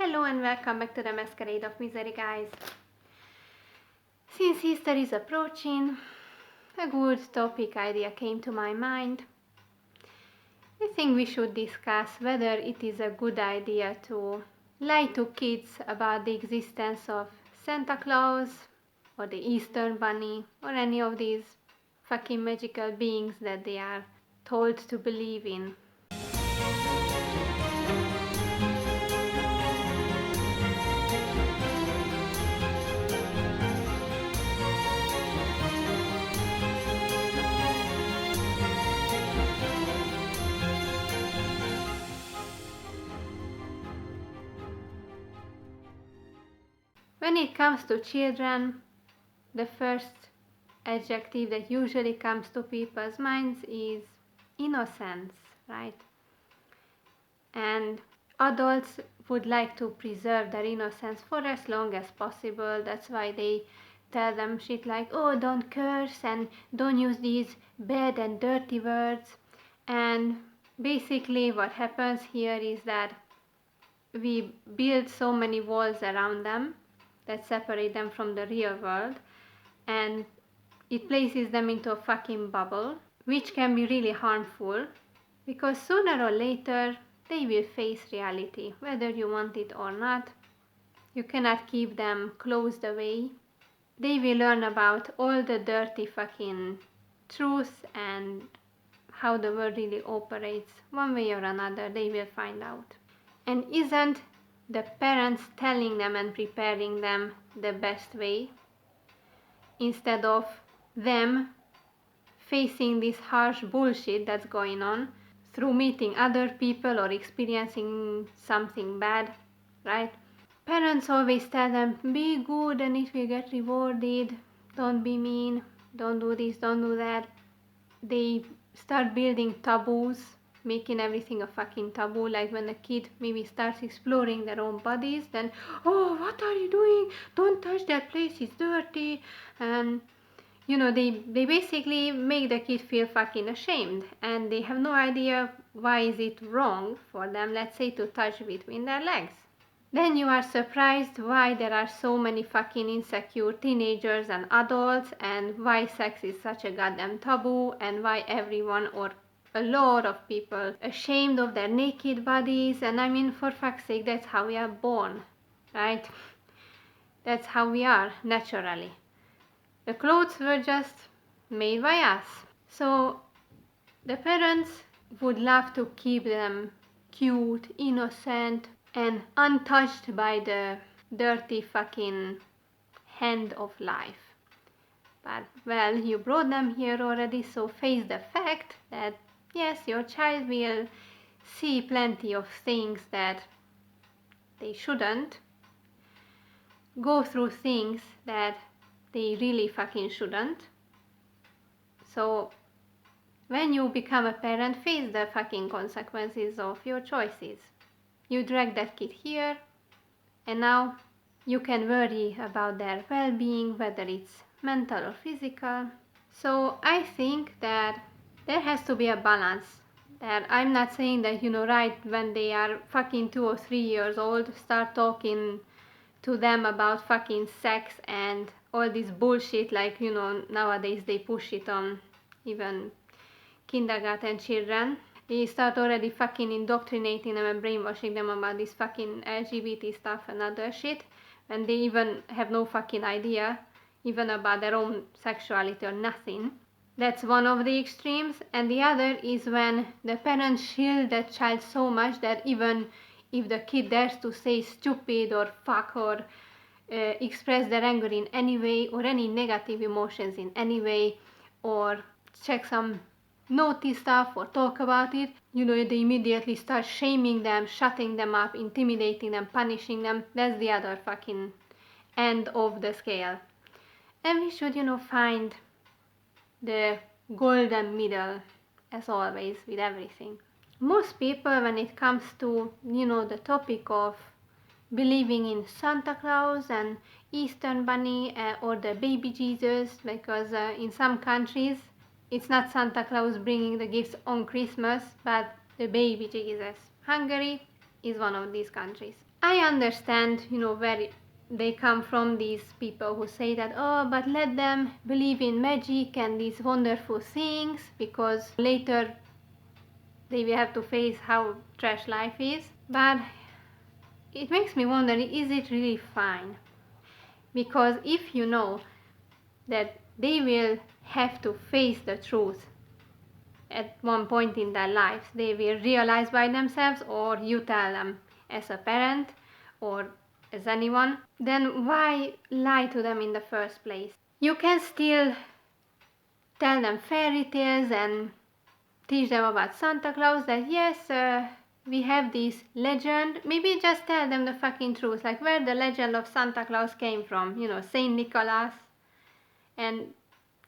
Hello and welcome back to the Masquerade of Misery, guys. Since Easter is approaching, a good topic idea came to my mind. I think we should discuss whether it is a good idea to lie to kids about the existence of Santa Claus or the Easter Bunny or any of these fucking magical beings that they are told to believe in. When it comes to children, the first adjective that usually comes to people's minds is innocence, right? And adults would like to preserve their innocence for as long as possible. That's why they tell them shit like, oh, don't curse and don't use these bad and dirty words. And basically what happens here is that we build so many walls around them that separate them from the real world, and it places them into a fucking bubble, which can be really harmful because sooner or later they will face reality, whether you want it or not. You cannot keep them closed away. They will learn about all the dirty fucking truth and how the world really operates. One way or another, they will find out. And isn't the parents telling them and preparing them the best way, instead of them facing this harsh bullshit that's going on through meeting other people or experiencing something bad, right? Parents always tell them, be good and it will get rewarded, don't be mean, don't do this, don't do that. They start building taboos, making everything a fucking taboo. Like when a kid maybe starts exploring their own bodies, then, oh, what are you doing? Don't touch that place, it's dirty. And they basically make the kid feel fucking ashamed, and they have no idea why is it wrong for them, let's say, to touch between their legs. Then you are surprised why there are so many fucking insecure teenagers and adults, and why sex is such a goddamn taboo, and why everyone or a lot of people ashamed of their naked bodies. And I mean, for fuck's sake, that's how we are born, right? That's how we are naturally. The clothes were just made by us. So the parents would love to keep them cute, innocent, and untouched by the dirty fucking hand of life. But, well, you brought them here already, so face the fact that, yes, your child will see plenty of things that they shouldn't, go through things that they really fucking shouldn't. So, when you become a parent, face the fucking consequences of your choices. You drag that kid here, and now you can worry about their well-being, whether it's mental or physical. So I think that there has to be a balance. That I'm not saying that, right when they are fucking 2 or 3 years old, start talking to them about fucking sex and all this bullshit, like, nowadays they push it on even kindergarten children. They start already fucking indoctrinating them and brainwashing them about this fucking LGBT stuff and other shit, and they even have no fucking idea even about their own sexuality or nothing. That's one of the extremes. And the other is when the parents shield that child so much that even if the kid dares to say stupid or fuck or express their anger in any way, or any negative emotions in any way, or check some naughty stuff or talk about it, they immediately start shaming them, shutting them up, intimidating them, punishing them. That's the other fucking end of the scale. And we should, find the golden middle, as always, with everything. Most people, when it comes to, the topic of believing in Santa Claus and Easter Bunny or the baby Jesus, because in some countries it's not Santa Claus bringing the gifts on Christmas, but the baby Jesus. Hungary is one of these countries. I understand, where they come from, these people who say that, oh, but let them believe in magic and these wonderful things, because later they will have to face how trash life is. But it makes me wonder, is it really fine? Because if you know that they will have to face the truth at one point in their lives, they will realize by themselves, or you tell them as a parent or as anyone, then why lie to them in the first place? You can still tell them fairy tales and teach them about Santa Claus, that yes, we have this legend. Maybe just tell them the fucking truth, like where the legend of Santa Claus came from, Saint Nicholas, and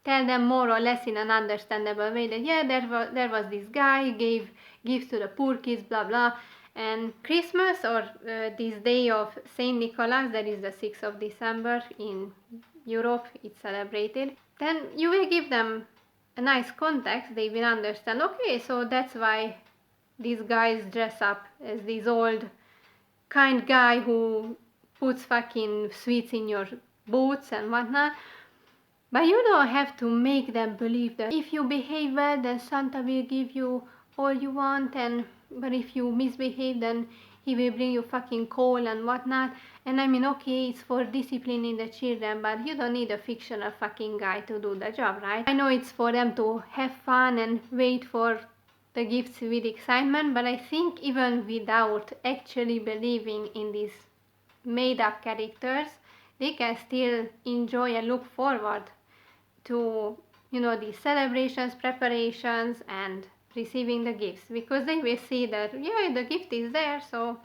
tell them more or less in an understandable way that yeah, there was this guy gave gifts to the poor kids, blah blah. And Christmas, or this day of Saint Nicholas, that is the 6th of December in Europe, it's celebrated, then you will give them a nice context. They will understand, okay, so that's why these guys dress up as this old kind guy who puts fucking sweets in your boots and whatnot. But you don't have to make them believe that if you behave well, then Santa will give you all you want, but if you misbehave, then he will bring you fucking coal and whatnot. And I mean, okay, it's for disciplining the children, but you don't need a fictional fucking guy to do the job, right? I know it's for them to have fun and wait for the gifts with excitement, but I think even without actually believing in these made-up characters, they can still enjoy and look forward to these celebrations, preparations, and receiving the gifts, because they will see that yeah, the gift is there, so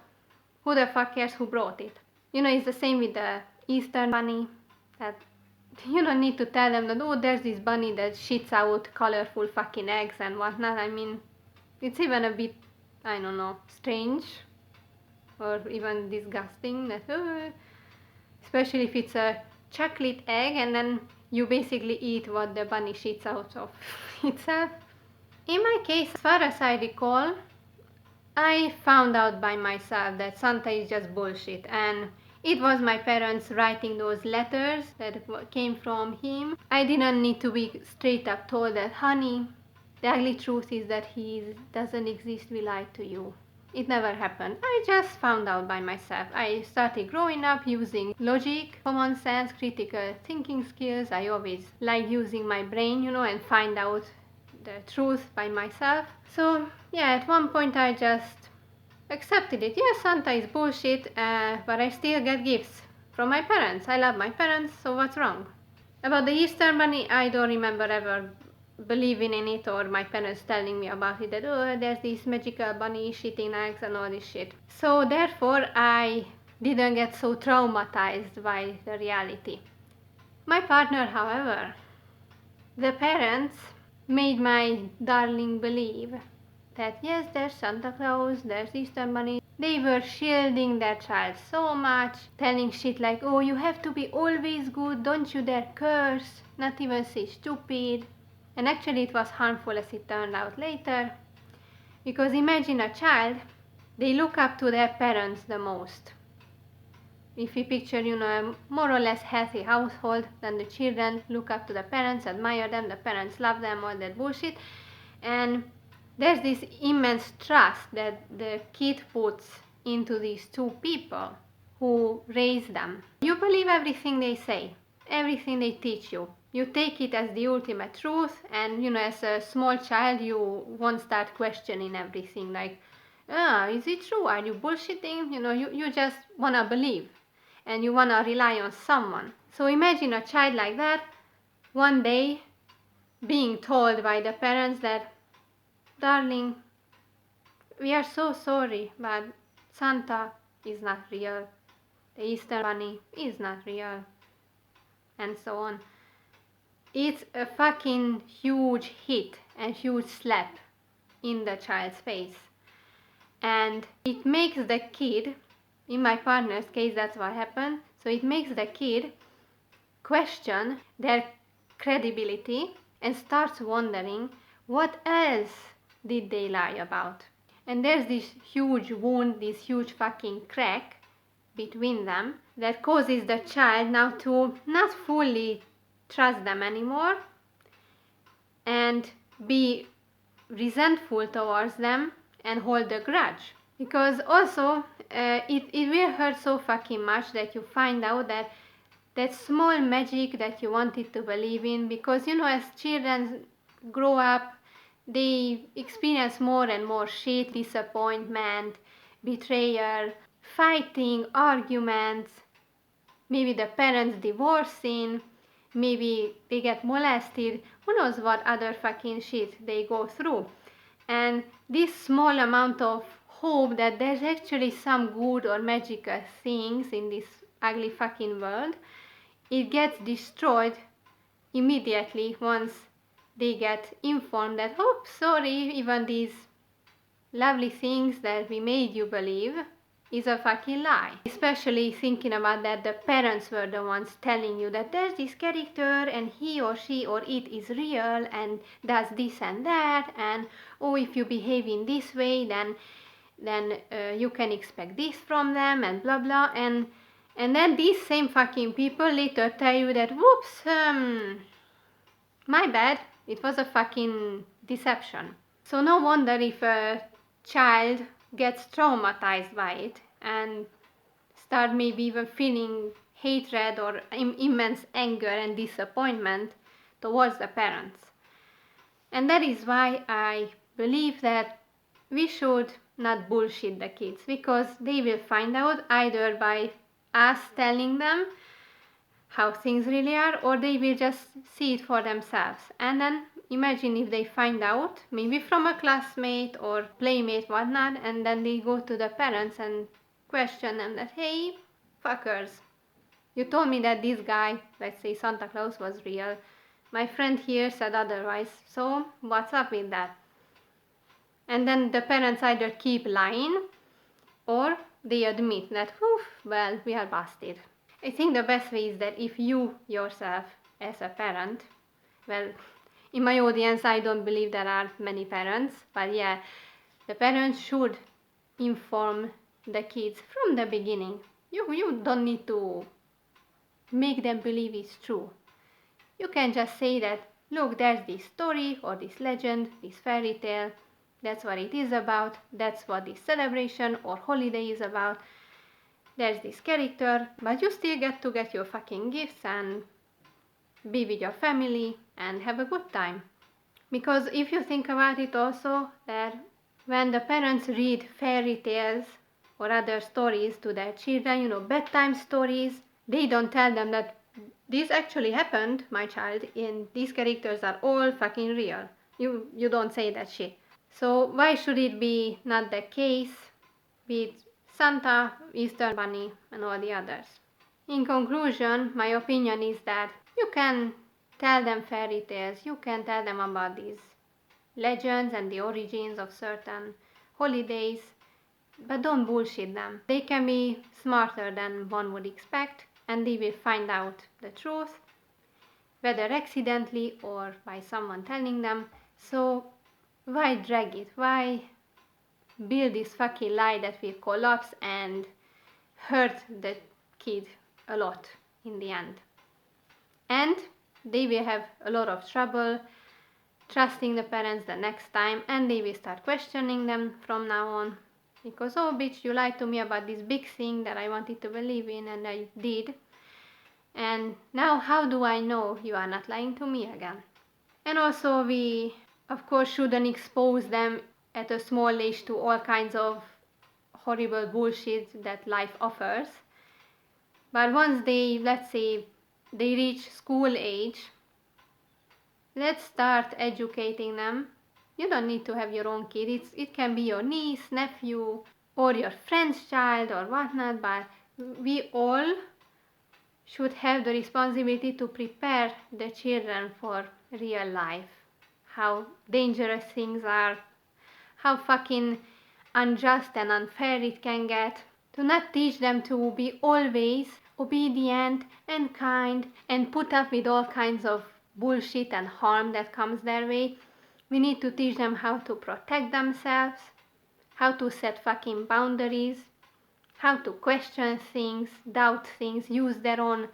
who the fuck cares who brought it? It's the same with the Easter bunny, that you don't need to tell them that, oh, there's this bunny that shits out colorful fucking eggs and whatnot. I mean, it's even a bit, I don't know, strange or even disgusting, that especially if it's a chocolate egg and then you basically eat what the bunny shits out of itself. In my case, as far as I recall, I found out by myself that Santa is just bullshit, and it was my parents writing those letters that came from him. I didn't need to be straight up told that, honey, the ugly truth is that he doesn't exist, we lied to you. It never happened. I just found out by myself. I started growing up using logic, common sense, critical thinking skills. I always like using my brain, and find out the truth by myself. So yeah, at one point I just accepted it. Yeah, Santa is bullshit, but I still get gifts from my parents. I love my parents, so what's wrong? About the Easter bunny, I don't remember ever believing in it, or my parents telling me about it, that oh, there's this magical bunny shitting eggs and all this shit. So therefore I didn't get so traumatized by the reality. My partner, however, the parents made my darling believe that yes, there's Santa Claus, there's Easter bunny. They were shielding their child so much, telling shit like, oh, you have to be always good, don't you dare curse, not even say stupid. And actually it was harmful, as it turned out later, because imagine a child, they look up to their parents the most. If you picture, a more or less healthy household, then the children look up to the parents, admire them, the parents love them, all that bullshit. And there's this immense trust that the kid puts into these two people who raise them. You believe everything they say, everything they teach you. You take it as the ultimate truth, and as a small child you won't start questioning everything like, is it true? Are you bullshitting? You just wanna believe and you wanna rely on someone. So imagine a child like that one day being told by the parents that, darling, we are so sorry, but Santa is not real. The Easter bunny is not real. And so on. It's a fucking huge hit and huge slap in the child's face. And it makes the kid, in my partner's case that's what happened, so it makes the kid question their credibility and starts wondering what else did they lie about. And there's this huge wound, this huge fucking crack between them that causes the child now to not fully trust them anymore and be resentful towards them and hold a grudge. Because also it will hurt so fucking much that you find out that that small magic that you wanted to believe in, because as children grow up, they experience more and more shit, disappointment, betrayal, fighting, arguments, maybe the parents divorcing, maybe they get molested, who knows what other fucking shit they go through. And this small amount of hope that there's actually some good or magical things in this ugly fucking world, it gets destroyed immediately once they get informed that, oh, sorry, even these lovely things that we made you believe is a fucking lie. Especially thinking about that the parents were the ones telling you that there's this character and he or she or it is real and does this and that, and oh, if you behave in this way then you can expect this from them and blah blah, and then these same fucking people later tell you that, whoops, my bad, it was a fucking deception. So no wonder if a child gets traumatized by it and start maybe even feeling hatred or immense anger and disappointment towards the parents. And that is why I believe that we should not bullshit the kids, because they will find out either by us telling them how things really are, or they will just see it for themselves. And then imagine if they find out, maybe from a classmate or playmate, whatnot, and then they go to the parents and question them that, hey, fuckers, you told me that this guy, let's say Santa Claus, was real. My friend here said otherwise, so what's up with that? And then the parents either keep lying or they admit that, well, we are busted. I think the best way is that if you yourself, as a parent, well, in my audience I don't believe there are many parents, but yeah, the parents should inform the kids from the beginning. You don't need to make them believe it's true. You can just say that, look, there's this story or this legend, this fairy tale, that's what it is about, that's what this celebration or holiday is about. There's this character, but you still get to get your fucking gifts and be with your family and have a good time. Because if you think about it also, that when the parents read fairy tales or other stories to their children, bedtime stories, they don't tell them that this actually happened, my child, and these characters are all fucking real. You don't say that shit. So why should it be not the case with Santa, Easter Bunny, and all the others? In conclusion, my opinion is that you can tell them fairy tales, you can tell them about these legends and the origins of certain holidays, but don't bullshit them. They can be smarter than one would expect, and they will find out the truth, whether accidentally or by someone telling them. So why drag it? Why build this fucking lie that will collapse and hurt the kid a lot in the end? And they will have a lot of trouble trusting the parents the next time, and they will start questioning them from now on. Because, oh bitch, you lied to me about this big thing that I wanted to believe in, and I did. And now how do I know you are not lying to me again? And also we, of course, shouldn't expose them at a small age to all kinds of horrible bullshit that life offers. But once they, let's say, they reach school age, let's start educating them. You don't need to have your own kid. It can be your niece, nephew, or your friend's child or whatnot, but we all should have the responsibility to prepare the children for real life. How dangerous things are, how fucking unjust and unfair it can get. To not teach them to be always obedient and kind and put up with all kinds of bullshit and harm that comes their way. We need to teach them how to protect themselves, how to set fucking boundaries, how to question things, doubt things, use their own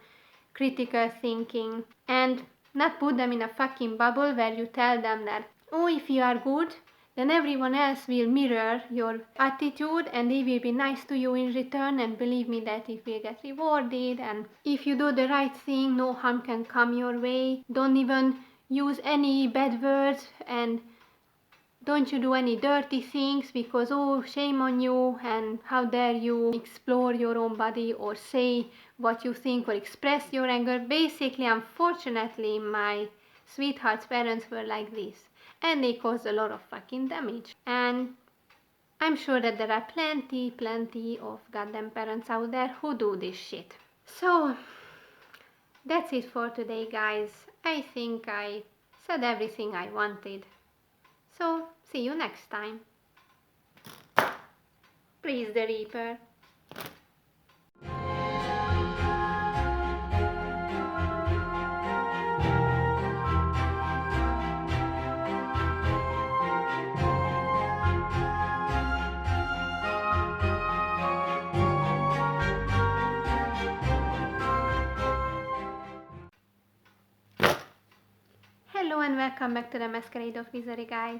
critical thinking, and not put them in a fucking bubble where you tell them that, oh, if you are good, then everyone else will mirror your attitude and they will be nice to you in return, and believe me that it will get rewarded, and if you do the right thing, no harm can come your way. Don't even use any bad words, and don't you do any dirty things, because oh, shame on you, and how dare you explore your own body or say what you think or express your anger. Basically, unfortunately, my sweetheart's parents were like this, and they caused a lot of fucking damage. And I'm sure that there are plenty of goddamn parents out there who do this shit. So, that's it for today, guys. I think I said everything I wanted. So, see you next time. Praise the Reaper. Hello and welcome back to the Masquerade of Misery, guys.